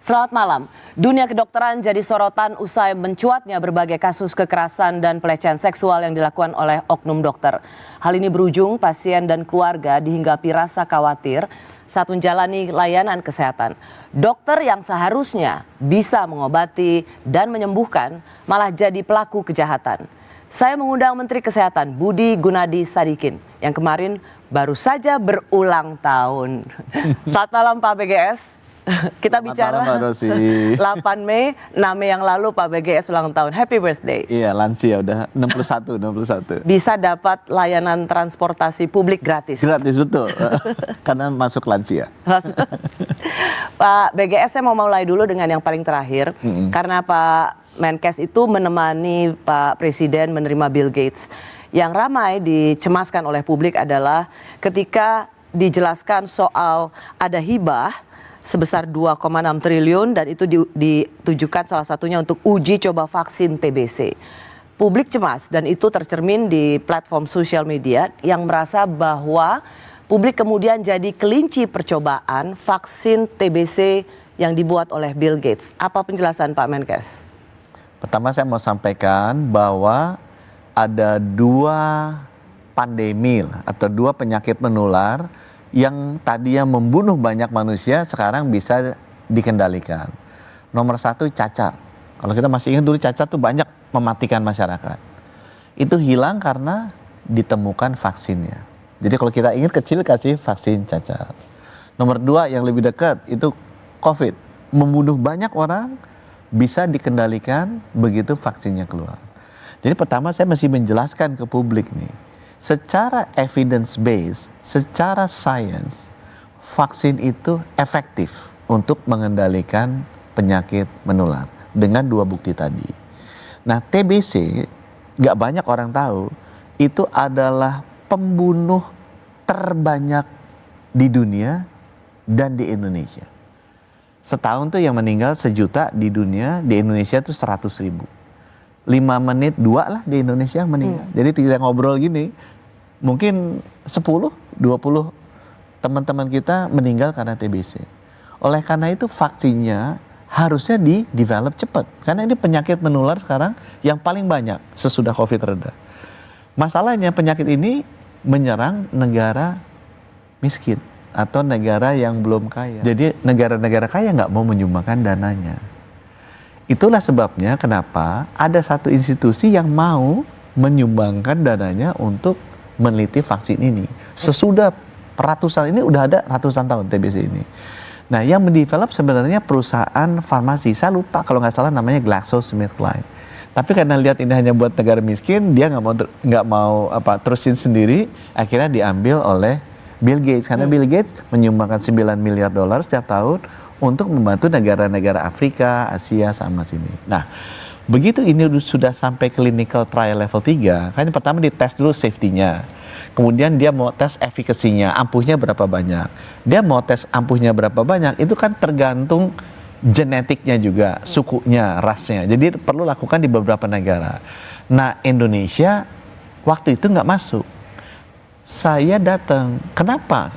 Selamat malam. Dunia kedokteran jadi sorotan usai mencuatnya berbagai kasus kekerasan dan pelecehan seksual yang dilakukan oleh oknum dokter. Hal ini berujung pasien dan keluarga dihinggapi rasa khawatir saat menjalani layanan kesehatan. Dokter yang seharusnya bisa mengobati dan menyembuhkan malah jadi pelaku kejahatan. Saya mengundang Menteri Kesehatan Budi Gunadi Sadikin yang kemarin baru saja berulang tahun. Selamat malam Pak BGS. Kita bicara 8 Mei, 6 Mei yang lalu Pak BGS ulang tahun. Happy birthday. Iya, lansia udah 61. Bisa dapat layanan transportasi publik gratis. Gratis, betul. Karena masuk lansia. Pak BGS, saya mau mulai dulu dengan yang paling terakhir. Karena Pak Menkes itu menemani Pak Presiden menerima Bill Gates. Yang ramai dicemaskan oleh publik adalah ketika dijelaskan soal ada hibah sebesar 2,6 triliun dan itu ditujukan salah satunya untuk uji coba vaksin TBC. Publik cemas dan itu tercermin di platform sosial media yang merasa bahwa publik kemudian jadi kelinci percobaan vaksin TBC yang dibuat oleh Bill Gates. Apa penjelasan Pak Menkes? Pertama saya mau sampaikan bahwa ada 2 pandemi atau 2 penyakit menular yang tadinya membunuh banyak manusia sekarang bisa dikendalikan. Nomor 1 cacar. Kalau kita masih ingat dulu cacar tuh banyak mematikan masyarakat. Itu hilang karena ditemukan vaksinnya. Jadi kalau kita ingin kecil kasih vaksin cacar. Nomor 2 yang lebih dekat itu COVID. Membunuh banyak orang bisa dikendalikan begitu vaksinnya keluar. Jadi pertama saya mesti menjelaskan ke publik nih. Secara evidence based, secara science, vaksin itu efektif untuk mengendalikan penyakit menular dengan 2 bukti tadi. Nah, TBC gak banyak orang tahu itu adalah pembunuh terbanyak di dunia dan di Indonesia. Setahun tuh yang meninggal 1 juta di dunia, di Indonesia tuh 100.000. 5 menit 2 lah di Indonesia meninggal. Jadi kita ngobrol gini, mungkin 10, 20 teman-teman kita meninggal karena TBC. Oleh karena itu vaksinnya harusnya di-develop cepat. Karena ini penyakit menular sekarang yang paling banyak sesudah COVID reda. Masalahnya penyakit ini menyerang negara miskin atau negara yang belum kaya. Jadi negara-negara kaya nggak mau menyumbangkan dananya. Itulah sebabnya kenapa ada satu institusi yang mau menyumbangkan dananya untuk meneliti vaksin ini. Sesudah ratusan, ini udah ada ratusan tahun TBC ini. Nah, yang mendevelop sebenarnya perusahaan farmasi. Saya lupa kalau nggak salah namanya GlaxoSmithKline. Tapi karena lihat ini hanya buat negara miskin, dia nggak mau terusin sendiri. Akhirnya diambil oleh Bill Gates. Karena Bill Gates menyumbangkan $9 miliar setiap tahun untuk membantu negara-negara Afrika, Asia sama sini. Nah, begitu ini sudah sampai clinical trial level 3, kan pertama dites dulu safety-nya. Kemudian dia mau tes efikasinya, ampuhnya berapa banyak. Dia mau tes ampuhnya berapa banyak, itu kan tergantung genetiknya juga, sukunya, rasnya. Jadi perlu lakukan di beberapa negara. Nah, Indonesia waktu itu nggak masuk. Saya datang, kenapa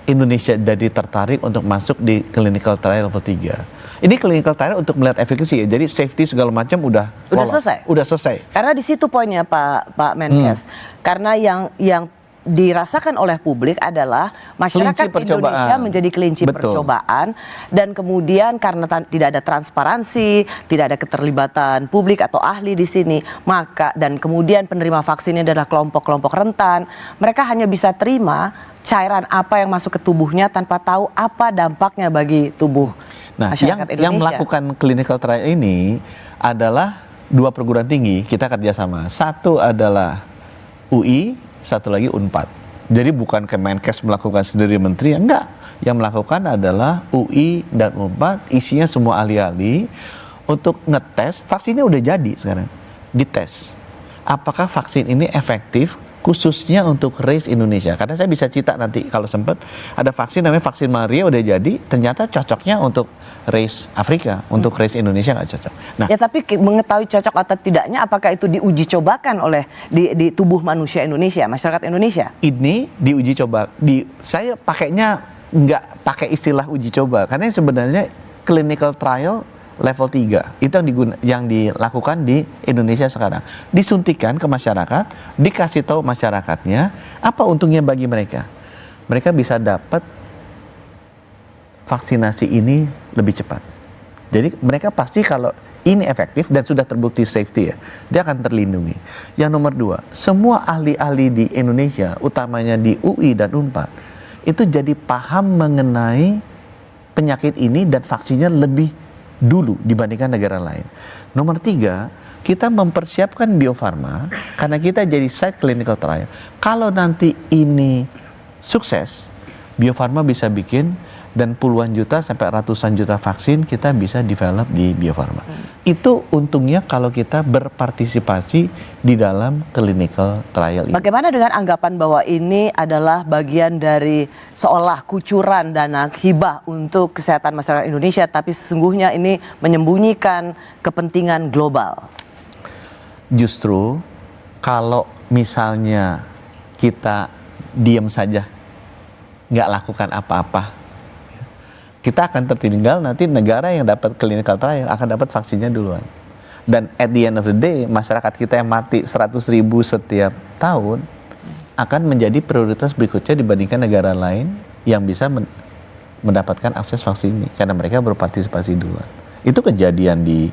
Indonesia jadi tertarik untuk masuk di clinical trial level 3. Ini clinical trial untuk melihat efikasi ya. Jadi safety segala macam udah selesai. Udah selesai. Karena di situ poinnya Pak Menkes. Karena yang dirasakan oleh publik adalah masyarakat Indonesia menjadi kelinci percobaan dan kemudian karena tidak ada transparansi, tidak ada keterlibatan publik atau ahli di sini, maka dan kemudian penerima vaksinnya adalah kelompok-kelompok rentan, mereka hanya bisa terima cairan apa yang masuk ke tubuhnya tanpa tahu apa dampaknya bagi tubuh masyarakat Indonesia. Yang melakukan clinical trial ini adalah 2 perguruan tinggi kita kerjasama. Satu adalah UI, satu lagi UNPAD. Jadi bukan Kemenkes melakukan sendiri menteri, enggak. Yang melakukan adalah UI dan UNPAD, isinya semua ahli-ahli untuk ngetes. Vaksinnya udah jadi sekarang, dites. Apakah vaksin ini efektif khususnya untuk race Indonesia? Karena saya bisa cerita nanti kalau sempat, ada vaksin namanya vaksin malaria udah jadi, ternyata cocoknya untuk race Afrika, untuk race Indonesia nggak cocok. Nah, ya tapi mengetahui cocok atau tidaknya, apakah itu diuji cobakan oleh di tubuh manusia Indonesia, masyarakat Indonesia? Ini diuji coba, saya pakainya nggak pakai istilah uji coba, karena sebenarnya clinical trial level 3. Itu yang dilakukan di Indonesia sekarang. Disuntikan ke masyarakat, dikasih tahu masyarakatnya, apa untungnya bagi mereka. Mereka bisa dapat vaksinasi ini lebih cepat. Jadi mereka pasti kalau ini efektif dan sudah terbukti safety ya, dia akan terlindungi. Yang nomor 2, semua ahli-ahli di Indonesia, utamanya di UI dan UNPAD, itu jadi paham mengenai penyakit ini dan vaksinnya lebih dulu dibandingkan negara lain. Nomor 3, kita mempersiapkan Bio Farma karena kita jadi site clinical trial. Kalau nanti ini sukses, Bio Farma bisa bikin dan puluhan juta sampai ratusan juta vaksin kita bisa develop di Bio Farma. Itu untungnya kalau kita berpartisipasi di dalam clinical trial ini. Bagaimana dengan anggapan bahwa ini adalah bagian dari seolah kucuran dana hibah untuk kesehatan masyarakat Indonesia, tapi sesungguhnya ini menyembunyikan kepentingan global? Justru kalau misalnya kita diam saja, nggak lakukan apa-apa, kita akan tertinggal, nanti negara yang dapat clinical trial akan dapat vaksinnya duluan. Dan at the end of the day, masyarakat kita yang mati 100.000 setiap tahun akan menjadi prioritas berikutnya dibandingkan negara lain yang bisa mendapatkan akses vaksin ini karena mereka berpartisipasi duluan. Itu kejadian di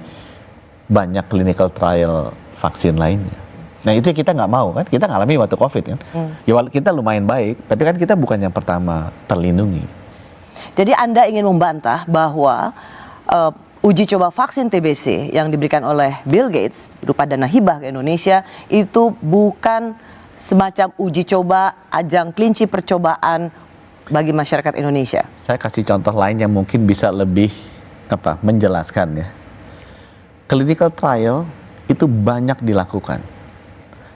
banyak clinical trial vaksin lainnya. Nah itu yang kita nggak mau kan, kita ngalami waktu COVID kan. Ya kita lumayan baik, tapi kan kita bukan yang pertama terlindungi. Jadi Anda ingin membantah bahwa uji coba vaksin TBC yang diberikan oleh Bill Gates berupa dana hibah ke Indonesia itu bukan semacam uji coba ajang kelinci percobaan bagi masyarakat Indonesia. Saya kasih contoh lain yang mungkin bisa lebih menjelaskan ya. Clinical trial itu banyak dilakukan.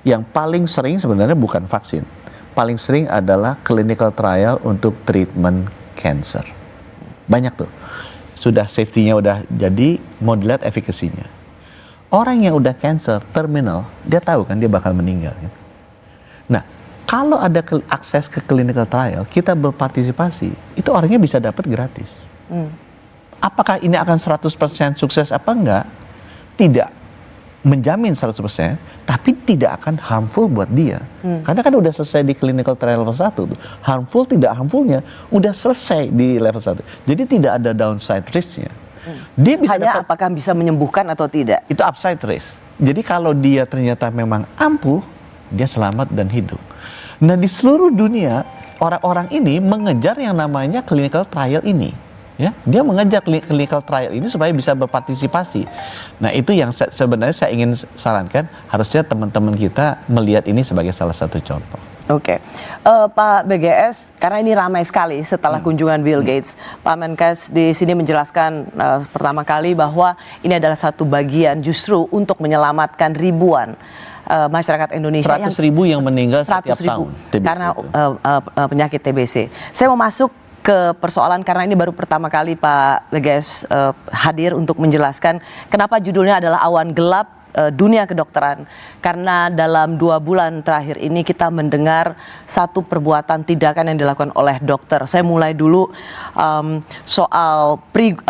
Yang paling sering sebenarnya bukan vaksin. Paling sering adalah clinical trial untuk treatment cancer. Banyak tuh. Sudah safety-nya udah jadi, mau dilihat efekasinya. Orang yang udah cancer terminal, dia tahu kan dia bakal meninggal. Kan? Nah, kalau ada akses ke clinical trial, kita berpartisipasi, itu orangnya bisa dapat gratis. Apakah ini akan 100% sukses apa enggak? Tidak menjamin 100%, tapi tidak akan harmful buat dia. Karena kan udah selesai di clinical trial level 1 tuh. Harmful tidak harmfulnya udah selesai di level 1. Jadi tidak ada downside risk-nya. Dia bisa hanya apakah bisa menyembuhkan atau tidak. Itu upside risk. Jadi kalau dia ternyata memang ampuh, dia selamat dan hidup. Nah, di seluruh dunia orang-orang ini mengejar yang namanya clinical trial ini. Ya, dia mengejar clinical trial ini supaya bisa berpartisipasi. Nah, itu yang sebenarnya saya ingin sarankan, harusnya teman-teman kita melihat ini sebagai salah satu contoh. Oke, Pak BGS, karena ini ramai sekali setelah kunjungan Bill Gates, Pak Menkes di sini menjelaskan pertama kali bahwa ini adalah satu bagian justru untuk menyelamatkan ribuan masyarakat Indonesia 100.000 yang meninggal setiap tahun karena penyakit TBC. Saya mau masuk ke persoalan karena ini baru pertama kali Pak BGS hadir untuk menjelaskan kenapa judulnya adalah Awan Gelap Dunia Kedokteran. Karena dalam 2 bulan terakhir ini kita mendengar satu perbuatan tindakan yang dilakukan oleh dokter. Saya mulai dulu soal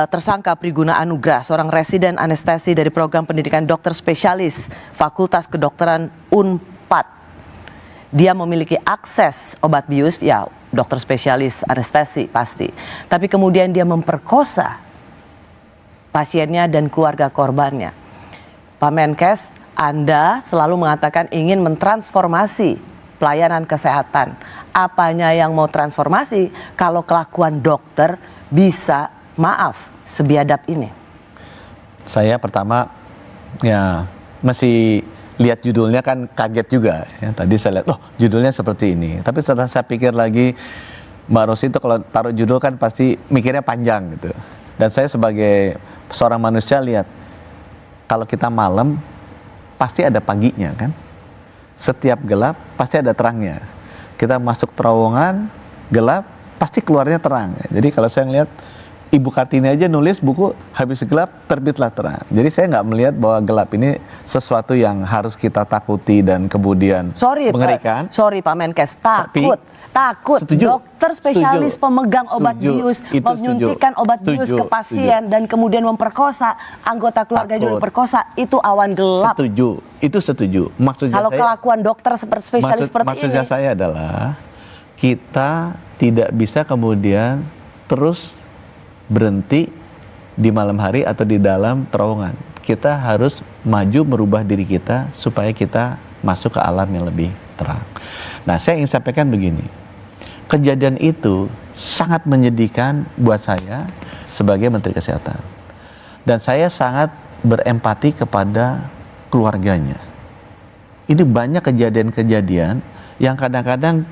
tersangka Priguna Anugrah, seorang residen anestesi dari program pendidikan dokter spesialis Fakultas Kedokteran UNPAD. Dia memiliki akses obat bius, ya dokter spesialis anestesi pasti. Tapi kemudian dia memperkosa pasiennya dan keluarga korbannya. Pak Menkes, Anda selalu mengatakan ingin mentransformasi pelayanan kesehatan. Apanya yang mau transformasi kalau kelakuan dokter bisa, maaf, sebiadab ini? Saya pertama ya masih lihat judulnya kan kaget juga ya. Tadi saya lihat, judulnya seperti ini. Tapi setelah saya pikir lagi, Mbak Rosi itu kalau taruh judul kan pasti mikirnya panjang gitu. Dan saya sebagai seorang manusia lihat, kalau kita malam pasti ada paginya kan. Setiap gelap pasti ada terangnya. Kita masuk terowongan gelap pasti keluarnya terang. Jadi kalau saya ngelihat Ibu Kartini aja nulis buku habis gelap terbitlah terang. Jadi saya nggak melihat bahwa gelap ini sesuatu yang harus kita takuti dan kemudian mengerikan. Sorry Pak Menkes, takut. Setuju. Dokter spesialis pemegang obat bius menyuntikkan obat bius ke pasien dan kemudian memperkosa anggota keluarganya juga diperkosa, itu awan gelap. Setuju, itu setuju. Maksudnya kalau kelakuan dokter spesialis seperti ini. Maksudnya saya adalah kita tidak bisa kemudian terus berhenti di malam hari atau di dalam terowongan. Kita harus maju merubah diri kita supaya kita masuk ke alam yang lebih terang. Nah, saya ingin sampaikan begini. Kejadian itu sangat menyedihkan buat saya sebagai Menteri Kesehatan. Dan saya sangat berempati kepada keluarganya. Ini banyak kejadian-kejadian yang kadang-kadang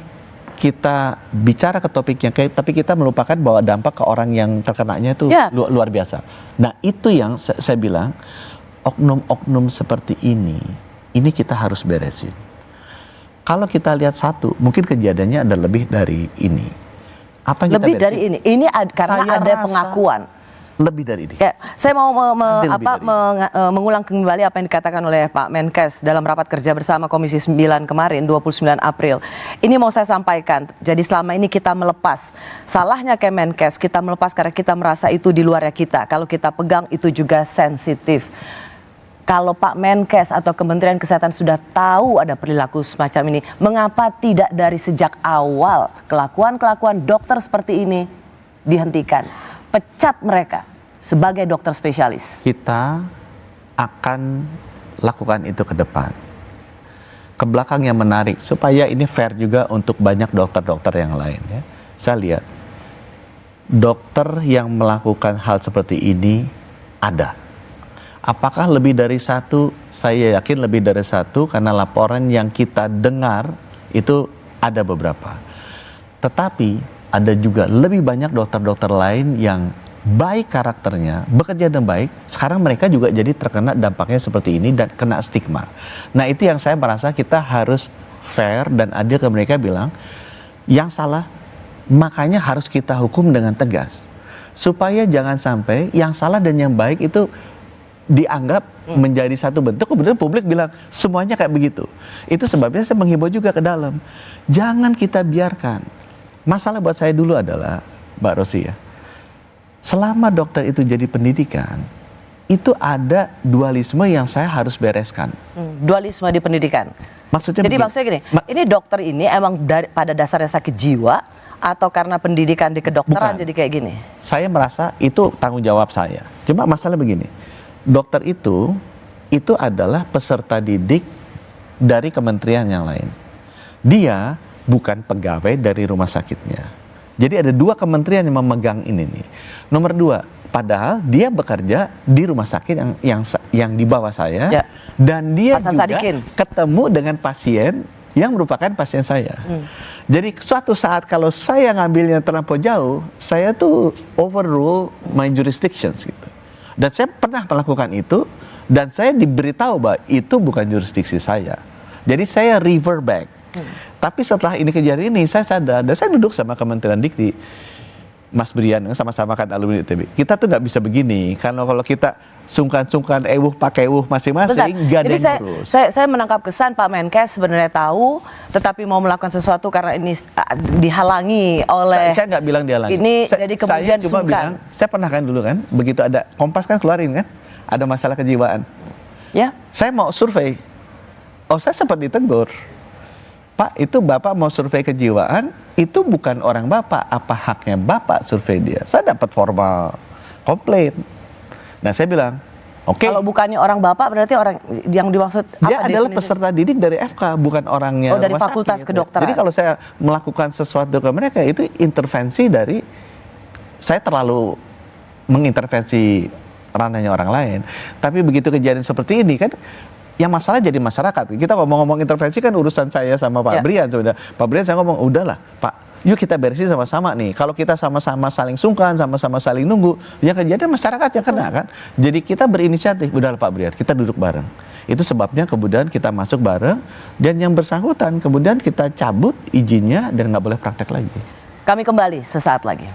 kita bicara ke topiknya, tapi kita melupakan bahwa dampak ke orang yang terkenanya itu luar biasa. Nah, itu yang saya bilang, oknum-oknum seperti ini kita harus beresin. Kalau kita lihat satu, mungkin kejadiannya ada lebih dari ini. Apa yang kita beresin? Dari ini? Ini karena Saya ada pengakuan. Lebih dari ini. Ya, saya mau mengulang kembali apa yang dikatakan oleh Pak Menkes dalam rapat kerja bersama Komisi 9 kemarin 29 April. Ini mau saya sampaikan. Jadi selama ini kita melepas. Salahnya Kemenkes, kita melepas karena kita merasa itu di luarnya kita. Kalau kita pegang itu juga sensitif. Kalau Pak Menkes atau Kementerian Kesehatan sudah tahu ada perilaku semacam ini, mengapa tidak dari sejak awal kelakuan-kelakuan dokter seperti ini dihentikan? Pecat mereka sebagai dokter spesialis. Kita akan lakukan itu ke depan. Ke belakang yang menarik supaya ini fair juga untuk banyak dokter-dokter yang lain ya. Saya lihat dokter yang melakukan hal seperti ini ada. Apakah lebih dari satu? Saya yakin lebih dari satu karena laporan yang kita dengar itu ada beberapa. Tetapi ada juga lebih banyak dokter-dokter lain yang baik karakternya, bekerja dengan baik, sekarang mereka juga jadi terkena dampaknya seperti ini dan kena stigma. Nah, itu yang saya merasa kita harus fair dan adil ke mereka, bilang yang salah makanya harus kita hukum dengan tegas. Supaya jangan sampai yang salah dan yang baik itu dianggap menjadi satu bentuk, kemudian publik bilang semuanya kayak begitu. Itu sebabnya saya menghimbau juga ke dalam. Jangan kita biarkan. Masalah buat saya dulu adalah, Mbak Rosi ya, selama dokter itu jadi pendidikan, itu ada dualisme yang saya harus bereskan. Dualisme di pendidikan. Maksudnya gini, ini dokter ini emang pada dasarnya sakit jiwa atau karena pendidikan di kedokteran jadi kayak gini? Saya merasa itu tanggung jawab saya. Cuma masalah begini, dokter itu adalah peserta didik dari kementerian yang lain. Dia bukan pegawai dari rumah sakitnya. Jadi ada dua kementerian yang memegang ini nih. Nomor dua, padahal dia bekerja di rumah sakit yang di bawah saya, dan dia Hasan juga Sadikin ketemu dengan pasien yang merupakan pasien saya. Jadi suatu saat kalau saya ngambilnya terlampau jauh, saya tuh overrule my jurisdictions gitu. Dan saya pernah melakukan itu, dan saya diberitahu bahwa itu bukan jurisdiksi saya. Jadi saya revert back. Tapi setelah ini kejadian ini saya sadar, dan saya duduk sama Kementerian Dikti, Mas Brian, sama-sama kan alumni ITB. Kita tuh nggak bisa begini, karena kalau kita sungkan-sungkan pakai masing-masing, nggak ada yang ngurus. Saya menangkap kesan Pak Menkes sebenarnya tahu, tetapi mau melakukan sesuatu karena ini dihalangi oleh. Saya nggak bilang dihalangi. Ini jadi kemudian saya cuma bilang, saya pernah kan dulu kan, begitu ada Kompas kan keluarin kan, ada masalah kejiwaan. Ya. Saya mau survei, saya sempat ditegur. Pak, itu Bapak mau survei kejiwaan, itu bukan orang Bapak. Apa haknya Bapak survei dia? Saya dapat formal komplain. Nah, saya bilang, oke. Kalau bukannya orang Bapak, berarti orang yang dimaksud dia apa? Adalah peserta didik dari FK, bukan orangnya dari fakultas kedokteran. Jadi kalau saya melakukan sesuatu ke mereka, itu intervensi dari, saya terlalu mengintervensi ranahnya orang lain. Tapi begitu kejadian seperti ini kan, yang masalah jadi masyarakat. Kita ngomong-ngomong intervensi kan urusan saya sama Pak Brian sebenarnya. Pak Brian saya ngomong, udahlah Pak, yuk kita beresin sama-sama nih. Kalau kita sama-sama saling sungkan, sama-sama saling nunggu, yang kejadian masyarakat yang kena kan. Jadi kita berinisiatif, udahlah Pak Brian, kita duduk bareng. Itu sebabnya kemudian kita masuk bareng, dan yang bersangkutan kemudian kita cabut izinnya dan nggak boleh praktek lagi. Kami kembali sesaat lagi.